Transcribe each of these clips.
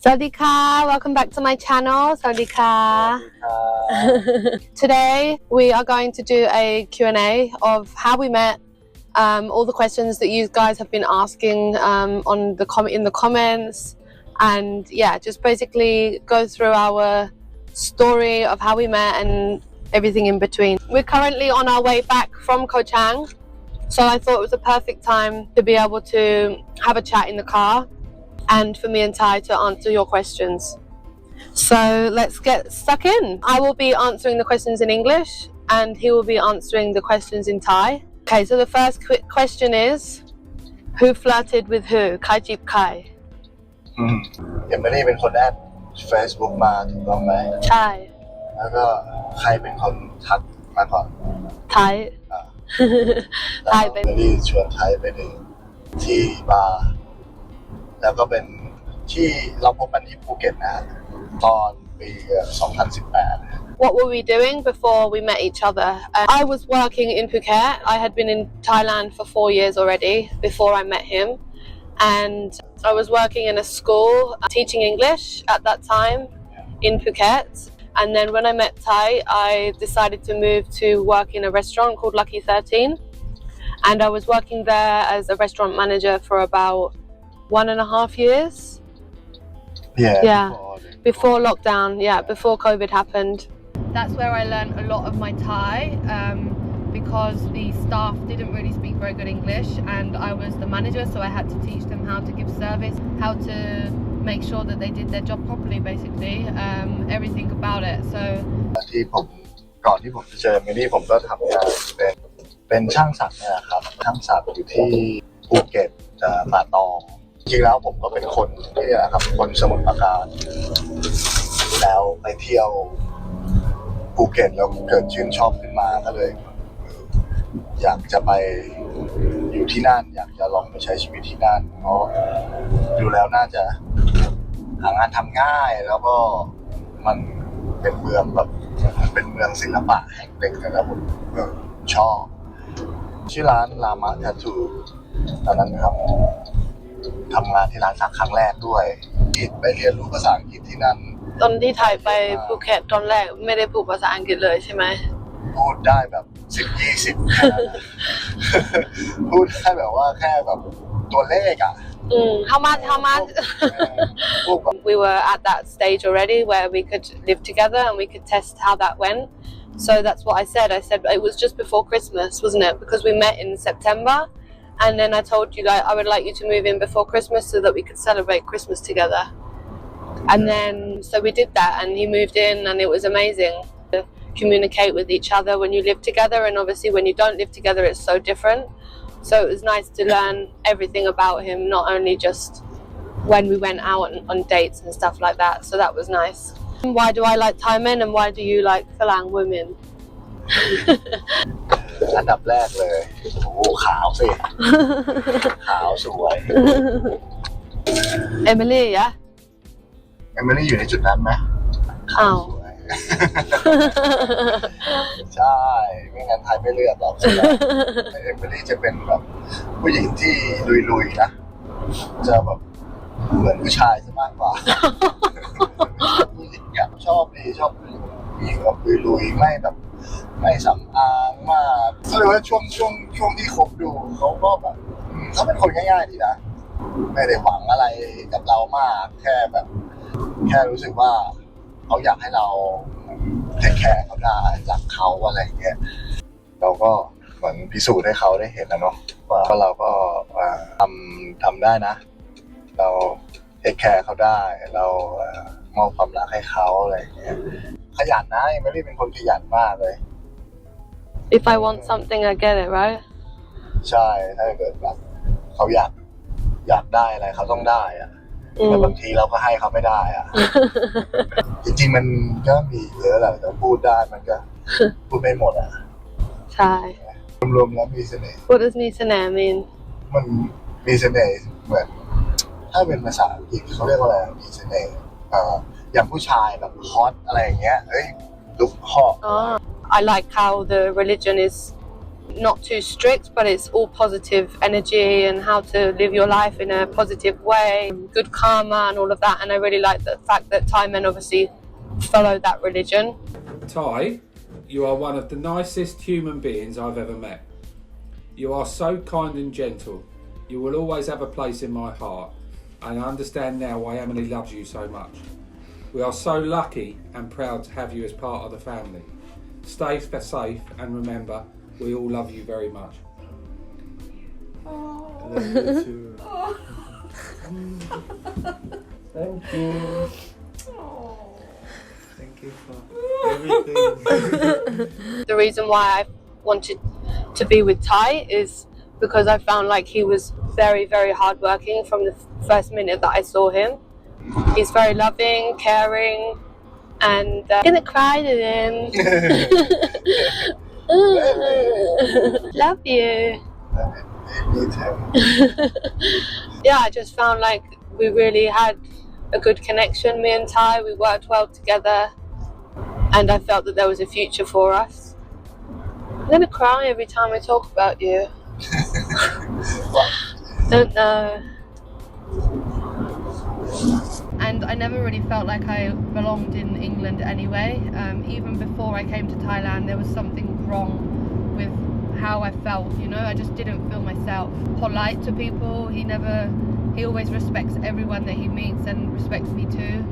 Sawadika, welcome back to my channel. Sawadika. Today we are going to do a Q&A of how we met, all the questions that you guys have been asking in the comments, and yeah, just basically go through our story of how we met and everything in between. We're currently on our way back from Koh Chang, so I thought it was a perfect time to be able to have a chat in the car and for me and Ty to answer your questions. So let's get stuck in. I will be answering the questions in English and he will be answering the questions in Thai. Okay, so the first question is, who flirted with who? Kai Jeep Kai. เอมิลี่เป็นคนแอด Facebook มาถูกต้องไหม ใช่ แล้วก็ใครเป็นคนทักมาก่อน Thai แล้วเอมิลี่ชวนไทยไปดื่มที่บาร์แล้วก็เป็นที่เราพบกันที่ภูเก็ตนะตอนปี 2018 What were we doing before we met each other? I was working in Phuket. I had been in Thailand for 4 years already before I met him. And I was working in a school teaching English at that time in Phuket. And then when I met Thai, I decided to move to work in a restaurant called Lucky 13. And I was working there as a restaurant manager for about 1.5 years. Yeah. Before lockdown, before COVID happened. That's where I learned a lot of my Thai because the staff didn't really speak very good English and I was the manager, so I had to teach them how to give service, how to make sure that they did their job properly, basically, everything about it. So ที่ผมก่อนที่ผมจะเจอเอมิลี่ผมก็ทำงานเป็นช่างศักดิ์นะครับช่างศักดิ์อยู่ที่ภูเก็ตป่าตองจริงแล้วผมก็เป็นคนนี่แหละครับคนสมุทรปราการแล้วไปเที่ยวภูเก็ตแล้วเกิดชื่นชอบขึ้นมาก็เลยอยากจะไปอยู่ที่นั่นอยากจะลองไปใช้ชีวิตที่นั่นเพราะดูแล้วน่าจะหางานทำง่ายแล้วก็มันเป็นเมืองแบบเป็นเมืองศิลปะแห่งหนึ่งนะผมชอบชื่อร้านลามะแททูตอนนั้นครับทำงานที่ร้านสักครั้งแรกด้วยไปเรียนรู้ภาษาอังกฤษที่นั่นตอนที่ถ่ายไปภูเก็ตตอนแรกไม่ได้พูดภาษาอังกฤษเลยใช่ไหมพูดได้แบบ10-20 พูดได้แบบว่าแค่แบบตัวเลขอ่ะHow much we were at that stage already where we could live together and we could test how that went. So that's what I said it was just before Christmas, wasn't it? Because we met in September and then I told you that I would like you to move in before Christmas so that we could celebrate Christmas together. And then so we did that and he moved in and it was amazing to communicate with each other when you live together, and obviously when you don't live together it's so different. So it was nice to learn everything about him, not only just when we went out on dates and stuff like that. So that was nice. Why do I like Thai men and why do you like Falang women? อันดับแรกเลยโอ้ขาวสิ ขาวสวย Emily อะ เอมิลี่อยู่ในจุดนั้นไหมขาวสวย ใช่ไม่งั้นไทยไม่เลือกหรอกเอมิลี่จะเป็นแบบผู้หญิงที่ลุยๆนะจะแบบเหมือนผู้ชายซะมากกว่าผู้หญิงอะชอบผู้หญิงแบบลุยๆไม่แบบไม่สำอางมากก็เลยว่าช่วงที่คบดูเขาก็แบบเขาเป็นคนง่ายๆดีนะไม่ได้หวังอะไรกับเรามากแค่รู้สึกว่าเขาอยากให้เราเทคแคร์เขาได้รักเขาอะไรอย่างเงี้ยเราก็เหมือนพิสูจน์ให้เขาได้เห็นนะเนาะว่าเราก็ทำได้นะเราเทคแคร์เขาได้เรามอบความรักให้เขาอะไรอย่างเงี้ยขยันนะไม่ได้เป็นคนขยันมากเลย If I want something I get it right ใช่ถ้าเกิดแบบเขาอยากได้อะไรเขาต้องได้อะแต่บางทีเราก็ให้เขาไม่ได้อะจริงๆมันก็มีเยอะแหละแต่พูดได้มันก็พูดไม่หมดอ่ะใช่รวมๆแล้วมีเสน่ห์ What does มีเสน่ห์ mean มันมีเสน่ห์เหมือนถ้าเป็นภาษาอังกฤษเขาเรียกว่าอะไรมีเสน่ห์อย่างผู้ชายแบบฮอตอะไรอย่างเงี้ยเฮ้ยลุกฮอตI like how the religion is not too strict, but it's all positive energy and how to live your life in a positive way, good karma and all of that. And I really like the fact that Thai men obviously follow that religion. Ty, you are one of the nicest human beings I've ever met. You are so kind and gentle. You will always have a place in my heart, and I understand now why Emily loves you so much. We are so lucky and proud to have you as part of the family. Stay safe and remember, we all love you very much. Love you too. Thank you. Thank you for everything. The reason why I wanted to be with Thai is because I found like he was very, very hardworking from the first minute that I saw him. He's very loving, caring, and I'm gonna cry to him. Love you. Me too. Yeah, I just found like we really had a good connection, me and Thai. We worked well together, and I felt that there was a future for us. I'm gonna cry every time I talk about you. Don't know. And I never really felt like I belonged in England anyway. Even before I came to Thailand, there was something wrong with how I felt, you know. I just didn't feel myself. Polite to people, he always respects everyone that he meets and respects me too.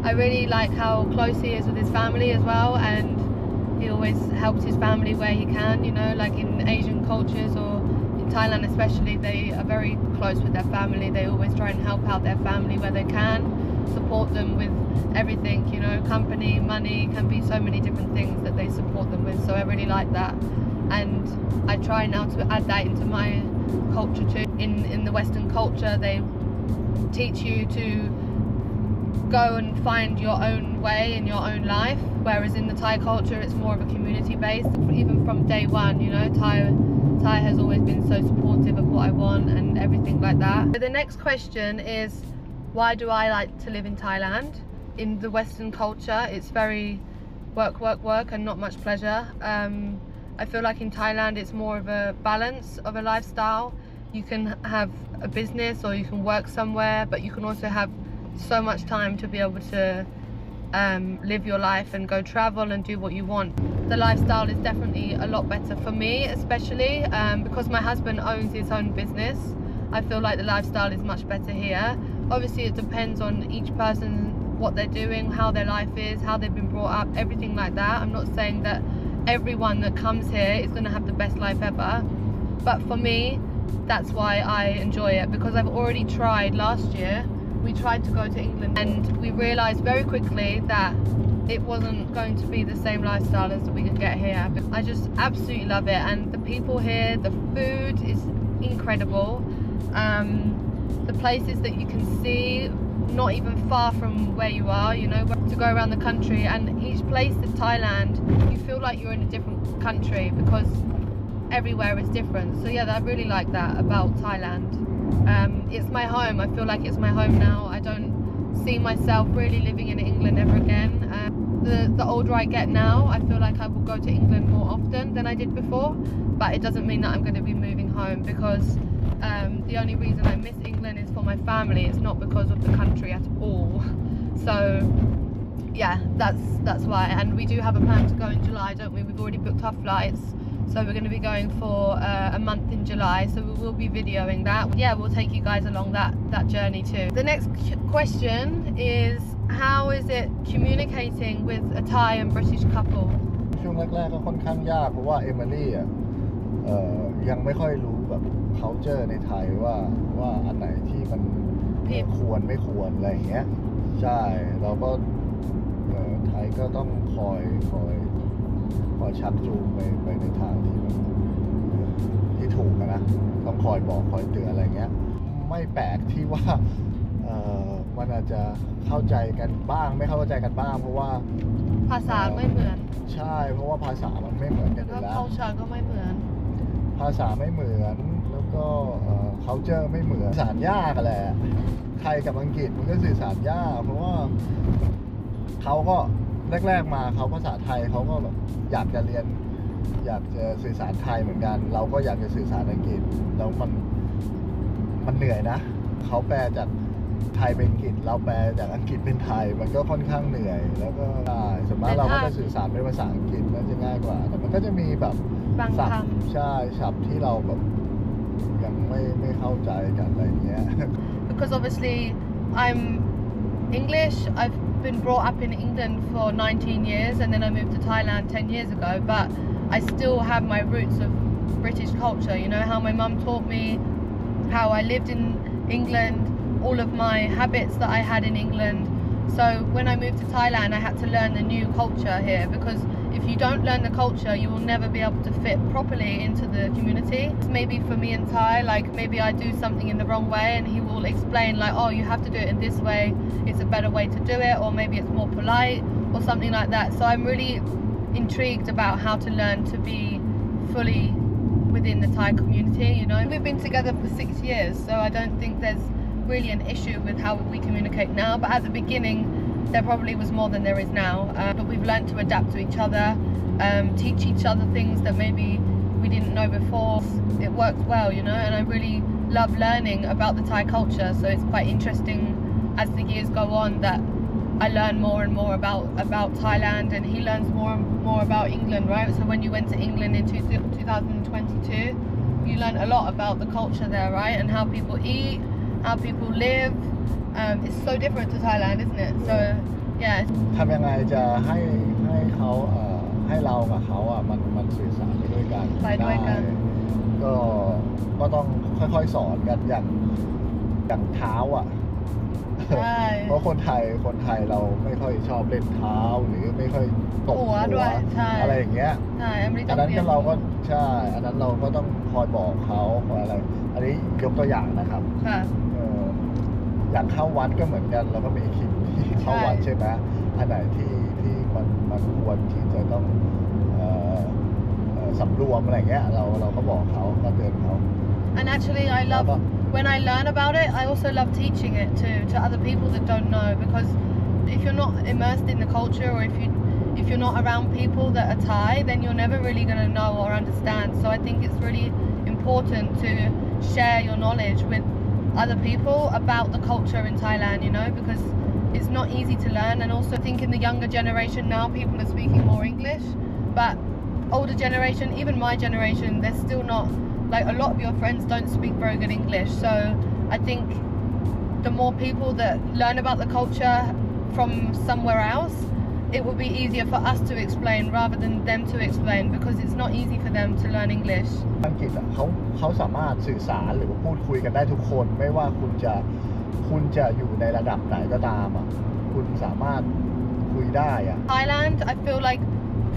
I really like how close he is with his family as well, and he always helps his family where he can, you know, like in Asian cultures or in Thailand especially, they are very close with their family. They always try and help out their family where they can, support them with everything, you know, company, money, can be so many different things that they support them with. So I really like that, and I try now to add that into my culture too. In the Western culture, they teach you to go and find your own way in your own life, whereas in the Thai culture it's more of a community based. Even from day one, you know, Thai has always been so supportive of what I want and everything like that. So the next question is, why do I like to live in Thailand? In the Western culture, it's very work, work, work and not much pleasure. I feel like in Thailand it's more of a balance of a lifestyle. You can have a business or you can work somewhere, but you can also have so much time to be able to live your life and go travel and do what you want. The lifestyle is definitely a lot better for me, especially because my husband owns his own business. I feel like the lifestyle is much better here. Obviously it depends on each person, what they're doing, how their life is, how they've been brought up, everything like that. I'm not saying that everyone that comes here is going to have the best life ever, but for me that's why I enjoy it, because I've already tried. Last year we tried to go to England and we realized very quickly that it wasn't going to be the same lifestyle as we could get here. I just absolutely love it, and the people here, the food is incredible. The places that you can see not even far from where you are, you know, to go around the country, and each place in Thailand you feel like you're in a different country because everywhere is different. So yeah, I really like that about Thailand. It's my home. I feel like it's my home now. I don't see myself really living in England ever again. The older I get now, I feel like I will go to England more often than I did before, but it doesn't mean that I'm going to be moving home, because the only reason I miss England is for my family. It's not because of the country at all. So yeah, that's why. And we do have a plan to go in July, don't we? We've already booked our flights, so we're going to be going for a month in July, so we will be videoing that. Yeah, we'll take you guys along that journey too. The next question is, how is it communicating with a Thai and British couple? ช่วงแรกๆก็ค่อนข้างยากเพราะว่าเอมิลี่ยังไม่ค่อยรู้แบบ culture ในไทยว่าอันไหนที่มันควรไม่ควรอะไรอย่างเงี้ยใช่เราก็ไทยก็ต้องคอยชักจูงไปในทางที่ถูกนะต้องคอยบอกคอยเตือนอะไรเงี้ยไม่แปลกที่ว่ามันอาจจะเข้าใจกันบ้างไม่เข้าใจกันบ้างเพราะว่าภาษาไม่เหมือนใช่เพราะว่าภาษามันไม่เหมือนกันอยู่แล้ว culture ก็ไม่เหมือนภาษาไม่เหมือนแล้วก็culture ไม่เหมือนสื่อสารยากกันแหละไทยกับอังกฤษมันก็สื่อสารยากเพราะว่าเขาก็แรกๆมาเขาภาษาไทยเขาก็แบบอยากจะเรียน อยากจะสื่อสารไทยเหมือนกัน เราก็อยากจะสื่อสารอังกฤษแล้วมันเหนื่อยนะเขาแปลจากไทยเป็นอังกฤษเราแปลจากอังกฤษเป็นไทยมันก็ค่อนข้างเหนื่อย แล้วก็ส่วนมากเราก็จะสื่อสารเป็นภาษาอังกฤษน่าจะง่ายกว่าแต่มันก็จะมีแบบ บาง ศัพ ค ท์ใช่ศัพท์ที่เราแบบยังไม่เข้าใจกันอะไรเงี้ย because obviously I'm English. I've been brought up in England for 19 years and then I moved to Thailand 10 years ago, but I still have my roots of British culture, you know, how my mum taught me, how I lived in England, all of my habits that I had in England. So when I moved to Thailand, I had to learn the new culture here because if you don't learn the culture, you will never be able to fit properly into the community. Maybe for me and Thai, like maybe I do something in the wrong way and he will explain like, oh, you have to do it in this way. It's a better way to do it, or maybe it's more polite or something like that. So I'm really intrigued about how to learn to be fully within the Thai community, you know. We've been together for 6 years, so I don't think there's really an issue with how we communicate now, but at the beginning there probably was more than there is now, but we've learned to adapt to each other, teach each other things that maybe we didn't know before. It works well, you know, and I really love learning about the Thai culture, so it's quite interesting as the years go on that I learn more and more about Thailand and he learns more and more about England, right? So when you went to England in 2022, you learned a lot about the culture there, right? And how people eat, how people live. It's so different to Thailand, isn't it? So yeah. ทำยังไงจะให้เขาให้เรากับเขามันสื่อสารไปด้วยกัน ไปด้วยกัน ได้ก็ต้องค่อยๆสอนกันอย่างเท้าใช่ เพราะคนไทยเราไม่ค่อยชอบเล่นเท้าหรือไม่ค่อยตบหัว ด้วยใช่ อะไรอย่างเงี้ย ใช่อันนี้ อันนั้นก็เราก็ใช่อันนั้นเราก็ต้องคอยบอกเขาคอยอะไรอันนี้ยกตัวอย่างนะครับ ค่ะ อย่างเข้าวัดก็เหมือนกันเราก็มีคิดที่เข้าวัดใช่ไหมอันไหนที่มันควรที่จะต้องสำรวมอะไรเงี้ยเราก็บอกเขาก็เตือนเขา And actually I love when I learn about it, I also love teaching it to other people that don't know, because if you're not immersed in the culture, or if you're not around people that are Thai, then you're never really going to know or understand. So I think it's really important to share your knowledge with other people about the culture in Thailand, you know, because it's not easy to learn. And also I think in the younger generation now, people are speaking more English, but older generation, even my generation, they're still not, like a lot of your friends don't speak very good English. So I think the more people that learn about the culture from somewhere else, it will be easier for us to explain rather than them to explain, because it's not easy for them to learn English. อังกฤษเขาสามารถสื่อสารหรือพูดคุยกันได้ทุกคนไม่ว่าคุณจะอยู่ในระดับไหนก็ตามคุณสามารถคุยได้Thailand, I feel like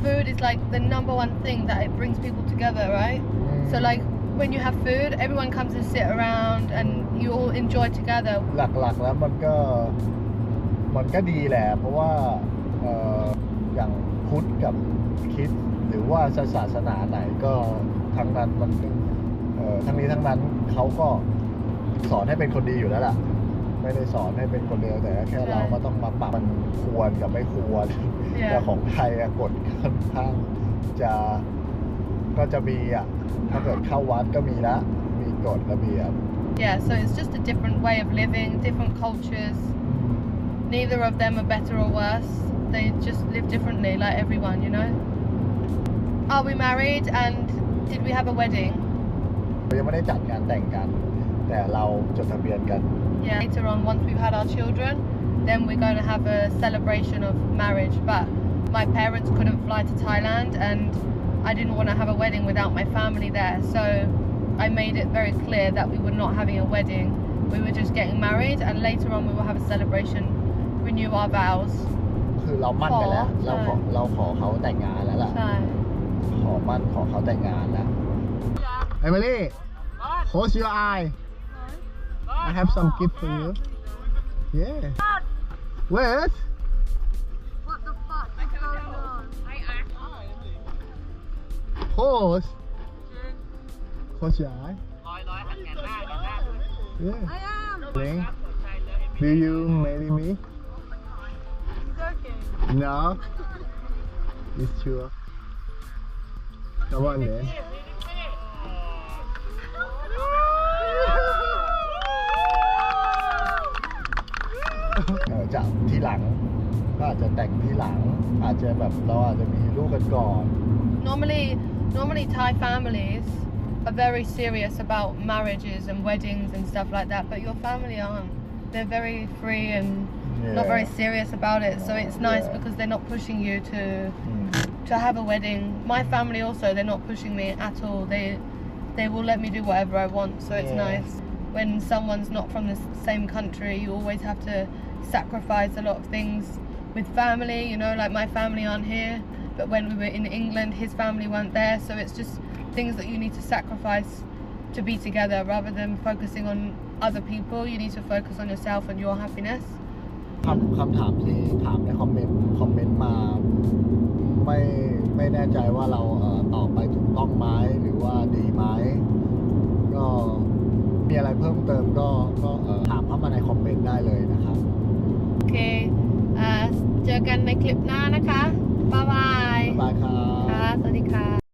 food is like the number one thing that it brings people together, right? So like when you have food, everyone comes and sit around and you all enjoy together. หลักๆแล้วมันก็ดีแหละเพราะว่าอย่างพุทธกับคริสต์หรือว่าศาสนาไหนก็ทั้งนั้นมันทั้งนี้ทั้งนั้นเขาก็สอนให้เป็นคนดีอยู่แล้วล่ะไม่ได้สอนให้เป็นคนเลวแต่แค่เราก็ต้องมาปรับมันควรกับไม่ควรแต่ของไทยกฎค่อนข้างก็จะมีถ้าเกิดเข้าวัดก็มีละมีกฎระเบียบ Yeah, so it's just a different way of living, different cultures. Neither of them are better or worse. They just live differently, like everyone, you know. Are we married and did we have a wedding? ยังไม่ได้จัดงานแต่งกันแต่เราจดทะเบียนกัน Yeah, later on, once we've had our children, then we're going to have a celebration of marriage. But my parents couldn't fly to Thailand and I didn't want to have a wedding without my family there. So I made it very clear that we were not having a wedding. We were just getting married and later on we will have a celebration, renew our vows. คือเรามั่นไปแล้วเราขอเขาแต่งงานแล้วล่ะ ใช่ ขอมั่นขอเขาแต่งงานแล้ว Emily close your eye I have some gift for you yeah wait What the fuck is going on? close close your eye yeah I am. Link do you marry me Joking. no it's sure Come on, man. จะทีหลังก็อาจจะแต่งทีหลังอาจจะแบบเราอาจจะมีลูกกันก่อน Normally Thai families are very serious about marriages and weddings and stuff like that, but your family aren't. They're very free and not very serious about it, so it's nice because they're not pushing you to have a wedding. My family also, they're not pushing me at all. They will let me do whatever I want, so it's nice. When someone's not from the same country, you always have to sacrifice a lot of things with family, you know, like my family aren't here, but when we were in England, his family weren't there, so it's just things that you need to sacrifice to be together rather than focusing on other people. You need to focus on yourself and your happiness. คำถามที่ถามในคอมเมนต์มาไม่แน่ใจว่าเราตอบไปถูกต้องไหมหรือว่าดีไหมก็มีอะไรเพิ่มเติมก็ถามเข้ามาในคอมเมนต์ได้เลยนะครับ โอเคเจอกันในคลิปหน้านะคะบ๊ายบาย บ๊ายบายครับ ค่ะสวัสดีค่ะ